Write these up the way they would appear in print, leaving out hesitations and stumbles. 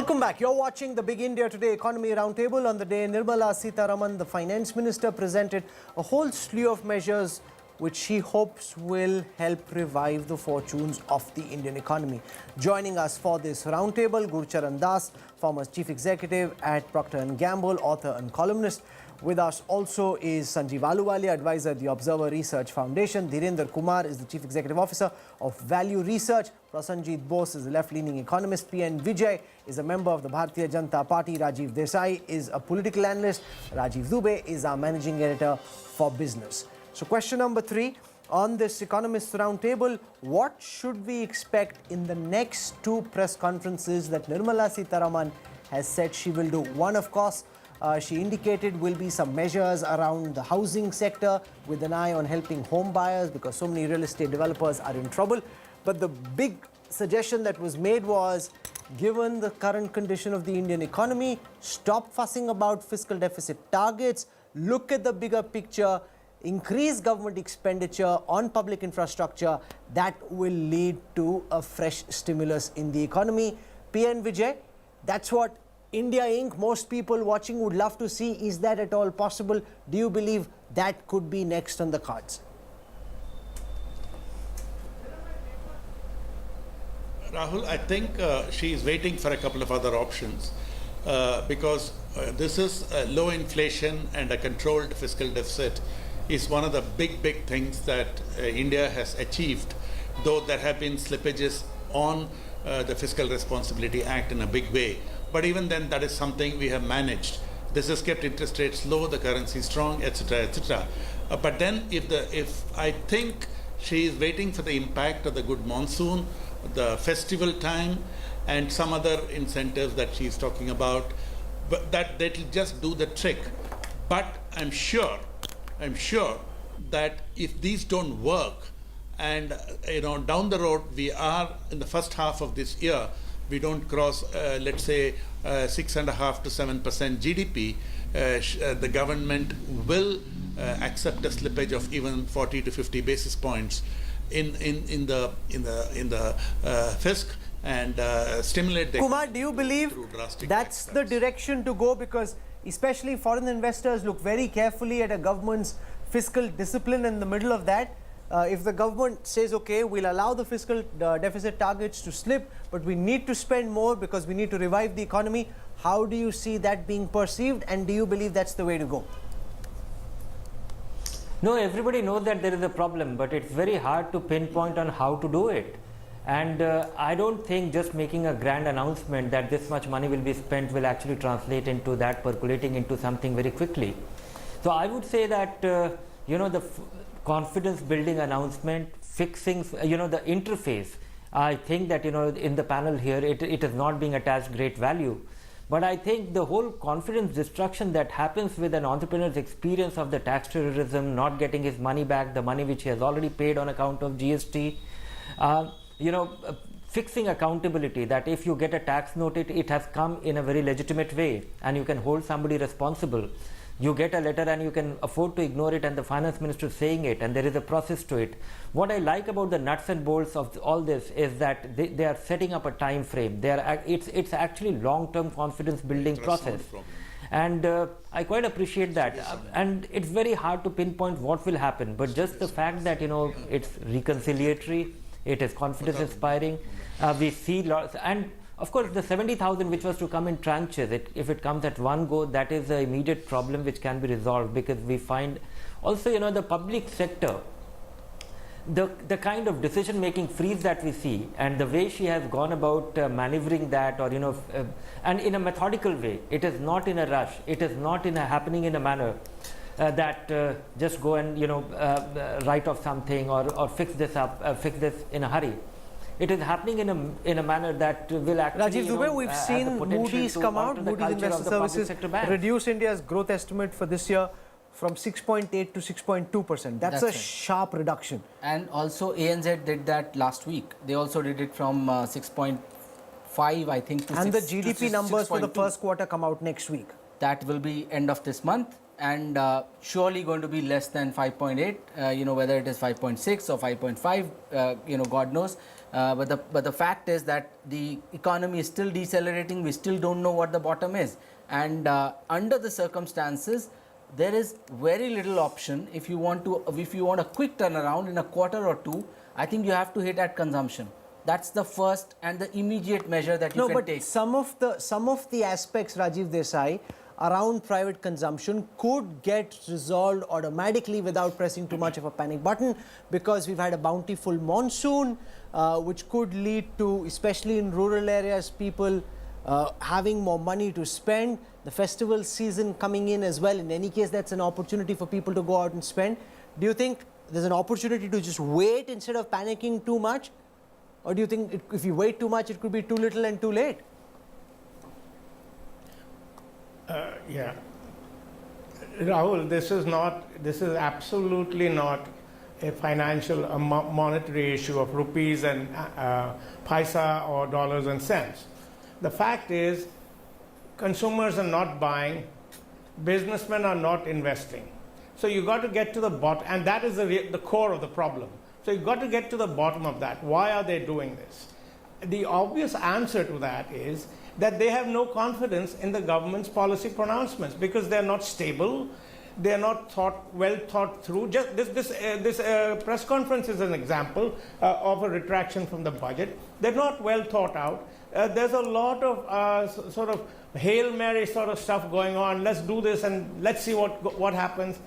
Welcome back. You're watching the Big India Today Economy Roundtable. On the day, Nirmala Sitharaman, the finance minister, presented a whole slew of measures which she hopes will help revive the fortunes of the Indian economy. Joining us for this roundtable, Gurcharan Das, former chief executive at Procter & Gamble, author and columnist. With us also is Sanjeev Ahluwalia, advisor at the Observer Research Foundation. Dhirendra Kumar is the chief executive officer of Value Research. Prasanjit Bose is a left-leaning economist. P.N. Vijay is a member of the Bharatiya Janata Party. Rajiv Desai is a political analyst. Rajiv Dubey is our managing editor for business. So question number 3, on this Economists Roundtable, what should we expect in the next 2 press conferences that Nirmala Sitharaman has said she will do? One, of course, she indicated will be some measures around the housing sector with an eye on helping home buyers because so many real estate developers are in trouble. But the big suggestion that was made was, given the current condition of the Indian economy, stop fussing about fiscal deficit targets, look at the bigger picture, increase government expenditure on public infrastructure. That will lead to a fresh stimulus in the economy. P.N. Vijay, that's what India Inc., most people watching would love to see. Is that at all possible? Do you believe that could be next on the cards? Rahul, I think she is waiting for a couple of other options because this is low inflation and a controlled fiscal deficit is one of the big things that India has achieved, though there have been slippages on the Fiscal Responsibility Act in a big way. But even then, that is something we have managed. This has kept interest rates low, the currency strong, etc., etc. But then, if I think she is waiting for the impact of the good monsoon, the festival time, and some other incentives that she is talking about, but that will just do the trick. But I'm sure that if these don't work, and down the road we are in the first half of this year, we don't cross, let's say, 6.5% to 7% GDP, the government will accept a slippage of even 40 to 50 basis points in the fisc and stimulate the Kumar, do you believe that's the direction to go? Because especially foreign investors look very carefully at a government's fiscal discipline in the middle of that. If the government says, okay, we'll allow the fiscal deficit targets to slip, but we need to spend more because we need to revive the economy, how do you see that being perceived, and do you believe that's the way to go? No, everybody knows that there is a problem, but it's very hard to pinpoint on how to do it. And I don't think just making a grand announcement that this much money will be spent will actually translate into that percolating into something very quickly. So I would say that, the confidence building announcement, fixing, the interface, I think that, in the panel here, it is not being attached great value. But I think the whole confidence destruction that happens with an entrepreneur's experience of the tax terrorism, not getting his money back, the money which he has already paid on account of GST, fixing accountability, that if you get a tax note, it has come in a very legitimate way and you can hold somebody responsible. You get a letter and you can afford to ignore it, and the finance minister is saying it, and there is a process to it. What I like about the nuts and bolts of all this is that they are setting up a time frame. It's actually long-term confidence building process. And I quite appreciate that. And it's very hard to pinpoint what will happen, but just the fact that, it's reconciliatory, it is confidence inspiring. We see lots, and of course, the 70,000 which was to come in tranches, if it comes at one go, that is an immediate problem which can be resolved, because we find also, the public sector, the kind of decision-making freeze that we see and the way she has gone about maneuvering that, or, and in a methodical way. It is not in a rush. It is not happening in a manner that just go and, write off something or fix this up, fix this in a hurry. It is happening in a manner that will actually. Rajiv Dubey, we've seen Moody's come out. Moody's Investor Services reduce India's growth estimate for this year from 6.8 to 6.2%. That's a right. Sharp reduction. And also ANZ did that last week. They also did it from 6.5, I think, to and 6. And the GDP numbers for the first quarter come out next week. That will be end of this month. and surely going to be less than 5.8. Whether it is 5.6 or 5.5, God knows. But the fact is that the economy is still decelerating. We still don't know what the bottom is, and under the circumstances, there is very little option. If you want a quick turnaround in a quarter or two, I think you have to hit at consumption. That's the first and the immediate measure that you can take. Some of the aspects, Rajiv Desai, around private consumption could get resolved automatically without pressing too much of a panic button, because we've had a bountiful monsoon, which could lead to, especially in rural areas, people having more money to spend. The festival season coming in as well. In any case, that's an opportunity for people to go out and spend. Do you think there's an opportunity to just wait instead of panicking too much? Or do you think if you wait too much, it could be too little and too late? Yeah. Rahul, this is absolutely not a financial, monetary issue of rupees and paisa or dollars and cents. The fact is, consumers are not buying, businessmen are not investing. So you got to get to the bottom, and that is the core of the problem. So you've got to get to the bottom of that. Why are they doing this? The obvious answer to that is that they have no confidence in the government's policy pronouncements, because they're not stable, they're not well thought through. Just this press conference is an example of a retraction from the budget. They're not well thought out. There's a lot of sort of Hail Mary sort of stuff going on. Let's do this and let's see what happens.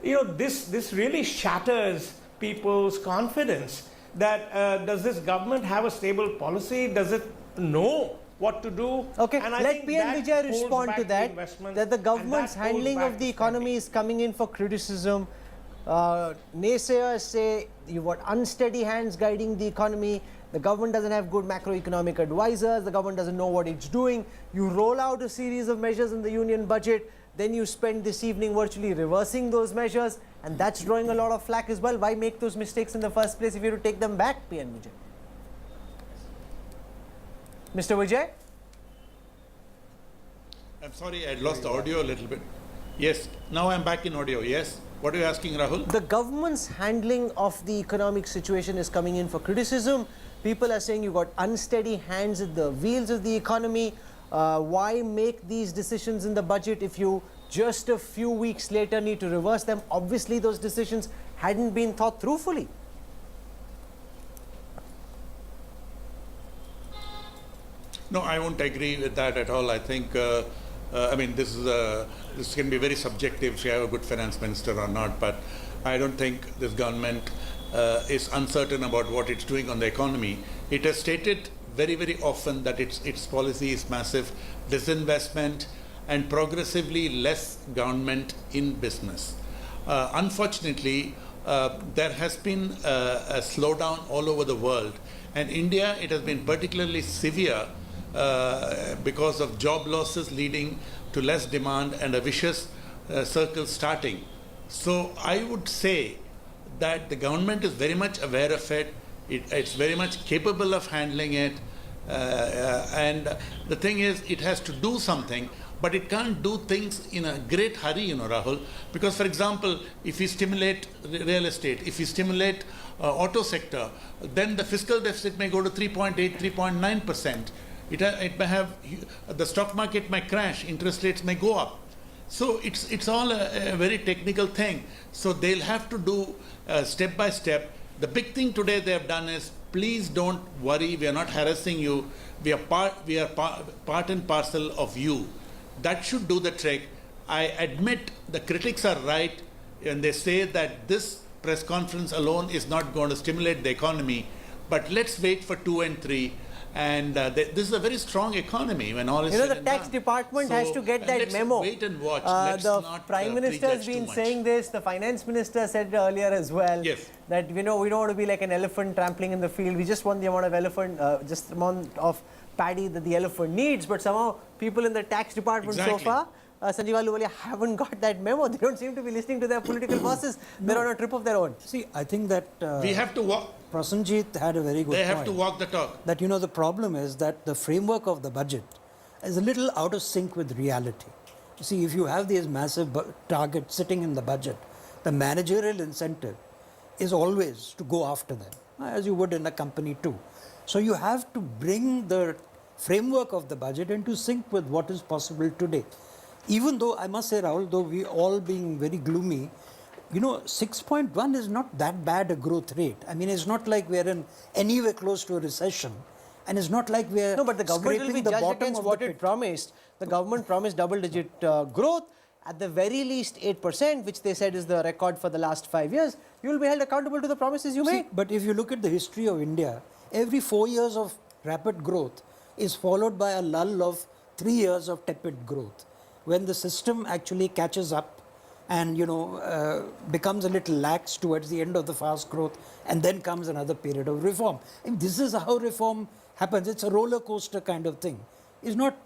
This really shatters people's confidence that does this government have a stable policy? Does it know what to do? Okay, and I let think P.N. Vijay respond to that, that the government's and that holds handling back of the the economy is coming in for criticism. Naysayers say you've got unsteady hands guiding the economy. The government doesn't have good macroeconomic advisors. The government doesn't know what it's doing. You roll out a series of measures in the union budget. Then you spend this evening virtually reversing those measures. And that's drawing a lot of flack as well. Why make those mistakes in the first place if you have to take them back, P.N. Vijay? Mr. Vijay? I'm sorry, I lost the audio a little bit. Yes, now I'm back in audio. Yes. What are you asking, Rahul? The government's handling of the economic situation is coming in for criticism. People are saying you've got unsteady hands at the wheels of the economy. Why make these decisions in the budget if you just a few weeks later need to reverse them? Obviously, those decisions hadn't been thought through fully. No, I won't agree with that at all. I think, this can be very subjective if you have a good finance minister or not, but I don't think this government is uncertain about what it's doing on the economy. It has stated very, very often that its policy is massive disinvestment and progressively less government in business. Unfortunately, there has been a slowdown all over the world, and India, it has been particularly severe because of job losses leading to less demand and a vicious circle starting. So I would say that the government is very much aware of it. It's very much capable of handling it. And the thing is, it has to do something, but it can't do things in a great hurry, Rahul. Because, for example, if we stimulate real estate, if we stimulate auto sector, then the fiscal deficit may go to 3.8, 3.9%. It may have, the stock market may crash, interest rates may go up. So it's all a very technical thing. So they'll have to do step by step. The big thing today they have done is, please don't worry, we are not harassing you. We are part and parcel of you. That should do the trick. I admit the critics are right when they say that this press conference alone is not going to stimulate the economy. But let's wait for 2 and 3. And this is a very strong economy when all is said and done. The tax department has to get that memo. Wait and watch. Let's the not Prime Minister has been saying this. The Finance Minister said earlier as well. Yes. That we don't want to be like an elephant trampling in the field. We just want the amount of just the amount of paddy that the elephant needs. But somehow people in the tax department so far, Sanjeev Ahluwalia, haven't got that memo. They don't seem to be listening to their political bosses. They're on a trip of their own. See, I think that we have to walk. Prasenjit had a very good point. They have to walk the talk. That, the problem is that the framework of the budget is a little out of sync with reality. see, if you have these massive targets sitting in the budget, the managerial incentive is always to go after them, as you would in a company too. So you have to bring the framework of the budget into sync with what is possible today. Even though, I must say, Rahul, though we all being very gloomy, 6.1 is not that bad a growth rate. I mean, it's not like we're in anywhere close to a recession. And it's not like we're No, but the government will be the judged bottom against of what the it pit. promised. The government promised double-digit growth, at the very least 8%, which they said is the record for the last 5 years. You will be held accountable to the promises you See, made. but if you look at the history of India, every 4 years of rapid growth is followed by a lull of 3 years of tepid growth. When the system actually catches up and becomes a little lax towards the end of the fast growth, and then comes another period of reform. And this is how reform happens. It's a roller coaster kind of thing. It's not,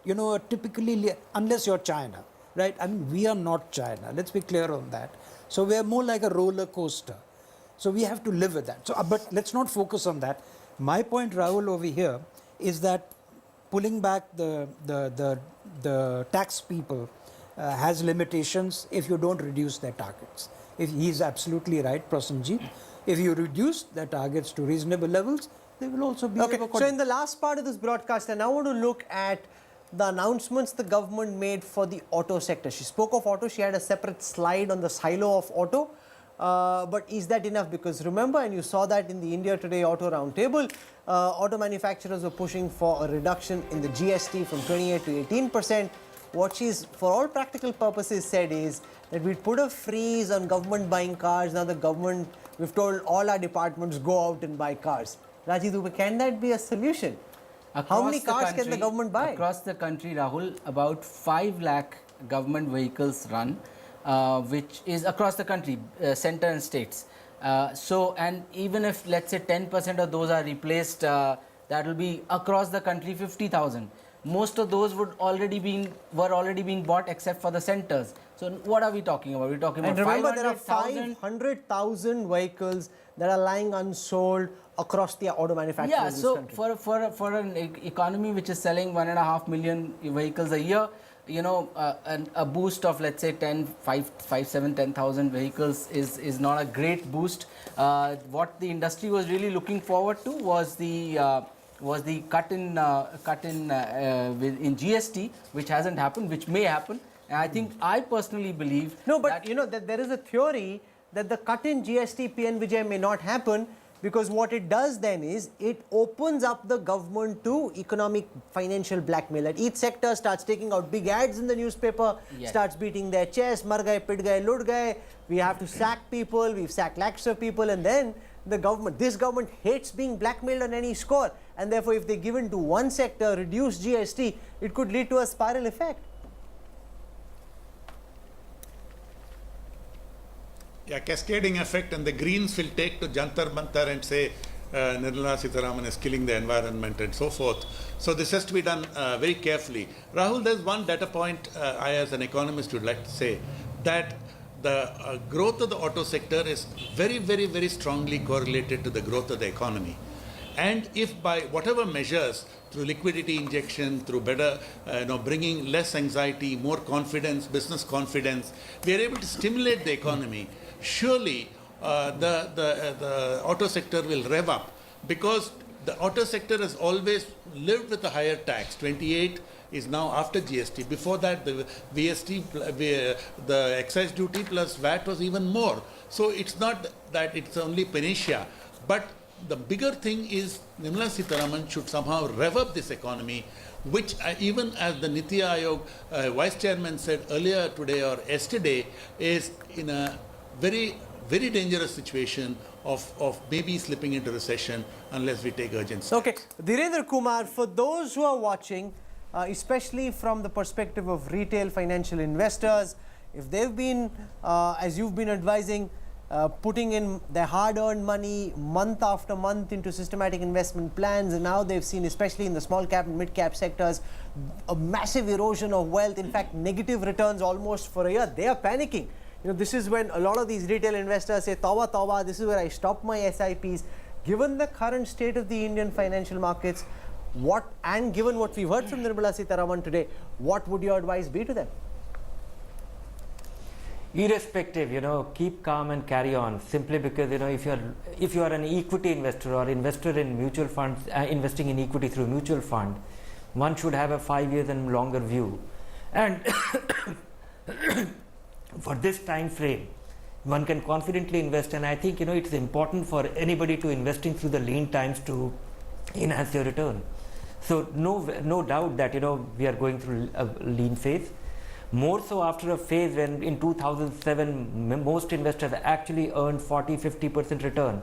typically, unless you're China, right? I mean, we are not China. Let's be clear on that. So we are more like a roller coaster. So we have to live with that. So, but let's not focus on that. My point, Rahul, over here is that pulling back the tax people has limitations if you don't reduce their targets. If he's absolutely right, Prasenjit, if you reduce their targets to reasonable levels, they will also be Okay, so in the last part of this broadcast, I now want to look at the announcements the government made for the auto sector. She spoke of auto, she had a separate slide on the silo of auto. But is that enough? Because remember, and you saw that in the India Today Auto Roundtable, auto manufacturers were pushing for a reduction in the GST from 28 to 18%. What she's, for all practical purposes, said is that we'd put a freeze on government buying cars. Now the government, we've told all our departments, go out and buy cars. Rajiv Dubey, can that be a solution? How many cars can the government buy? Across the country, Rahul, about 5 lakh government vehicles run, which is across the country, center and states. And even if, let's say, 10% of those are replaced, that will be across the country 50,000. Most of those were already being bought except for the centers. So what are we talking about? We're talking And about remember, there are 500,000 500,000 vehicles that are lying unsold across the auto manufacturers in this so country. for an economy which is selling 1.5 million vehicles a year, a boost of, let's say, 10,000 vehicles is not a great boost. What the industry was really looking forward to was the cut in GST, which hasn't happened, which may happen. And I personally believe that there is a theory that the cut in GST PN Vijay may not happen, because what it does then is it opens up the government to economic financial blackmail. That each sector starts taking out big ads in the newspaper, starts beating their chest, mar gaye, pit gaye, lut gaye, we have to sack people, we've sacked lakhs of people, and then this government hates being blackmailed on any score, and therefore if they give in to one sector, reduce GST, it could lead to a spiral effect. Yeah, cascading effect, and the Greens will take to Jantar Mantar and say Nirmala Sitharaman is killing the environment and so forth. So this has to be done very carefully. Rahul, there's one data point I as an economist would like to say, that the growth of the auto sector is very, very, very strongly correlated to the growth of the economy. And if by whatever measures, through liquidity injection, through better, bringing less anxiety, more confidence, business confidence, we are able to stimulate the economy, surely the auto sector will rev up, because the auto sector has always lived with a higher tax. 28 is now after GST. Before that, the VST, the excise duty plus VAT was even more. So it's not that it's only panacea, but the bigger thing is Nirmala Sitharaman should somehow rev up this economy, which even as the Niti Aayog Vice Chairman said earlier today or yesterday, is in a very, very dangerous situation of maybe slipping into recession unless we take urgent steps. Okay, Dhirendra Kumar, for those who are watching, especially from the perspective of retail financial investors, if they've been, as you've been advising, putting in their hard-earned money month after month into systematic investment plans, and now they've seen, especially in the small cap and mid cap sectors, a massive erosion of wealth, in fact negative returns almost for a year. They are panicking. This is when a lot of these retail investors say, tawa tawa, this is where I stop my SIPs. Given the current state of the Indian financial markets, given what we've heard from Nirmala Sitharaman today, what would your advice be to them? irrespective, keep calm and carry on, simply because, if you are an equity investor or investor in mutual funds, investing in equity through mutual fund, one should have a 5 years and longer view. And for this time frame, one can confidently invest, and I think, it's important for anybody to investing through the lean times to enhance your return. So no doubt that, we are going through a lean phase. More so after a phase when in 2007 most investors actually earned 40-50% return.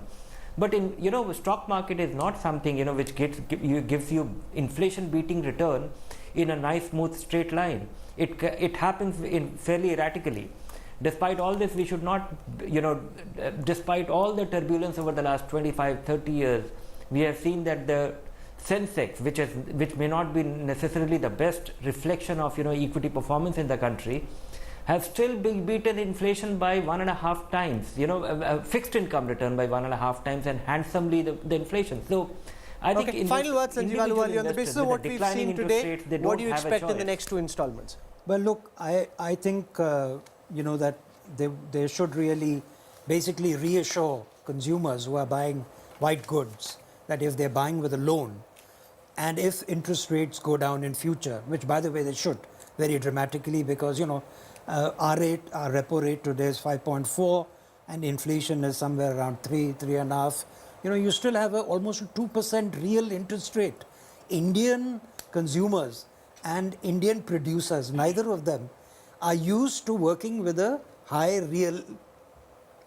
But in stock market is not something which gives you inflation beating return in a nice smooth straight line. It happens in fairly erratically. Despite all this, we should not, despite all the turbulence over the last 25-30 years, we have seen that the Sensex, which may not be necessarily the best reflection of equity performance in the country, has still been beaten inflation by 1.5 times. Fixed income return by 1.5 times, and handsomely the inflation. So, I think. Final words, Sanjeev Ahluwalia, on the basis of what we've seen today. What do you expect in the next 2 installments? Well, look, I think that they should really basically reassure consumers who are buying white goods that if they're buying with a loan, and if interest rates go down in future, which by the way they should very dramatically, because our repo rate today is 5.4 and inflation is somewhere around 3.5. You still have almost a 2% real interest rate. Indian consumers and Indian producers, neither of them are used to working with a high real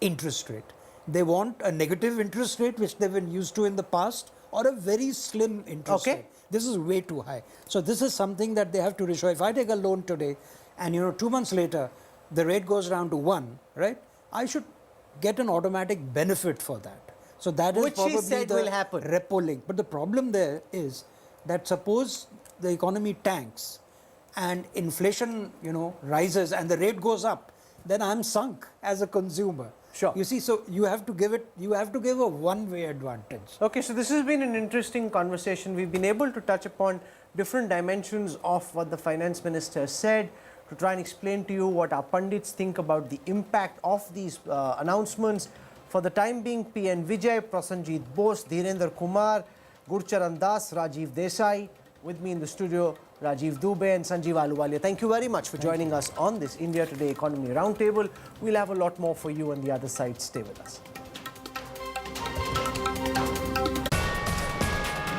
interest rate. They want a negative interest rate, which they've been used to in the past, or a very slim interest rate. This is way too high. So this is something that they have to reassure. If I take a loan today and 2 months later the rate goes down to 1, right? I should get an automatic benefit for that. So that is which probably he said the will happen. repo link. But the problem there is that suppose the economy tanks and inflation rises and the rate goes up, then I'm sunk as a consumer. Sure. You see, so you have to give a one-way advantage. Okay, so this has been an interesting conversation. We've been able to touch upon different dimensions of what the finance minister said, to try and explain to you what our pundits think about the impact of these announcements. For the time being, PN Vijay, Prasanjit Bose, Dhirendra Kumar, Gurcharan Das, Rajiv Desai. With me in the studio, Rajiv Dubey and Sanjeev Ahluwalia. Thank you very much for joining us on this India Today Economy Roundtable. We'll have a lot more for you on the other side. Stay with us.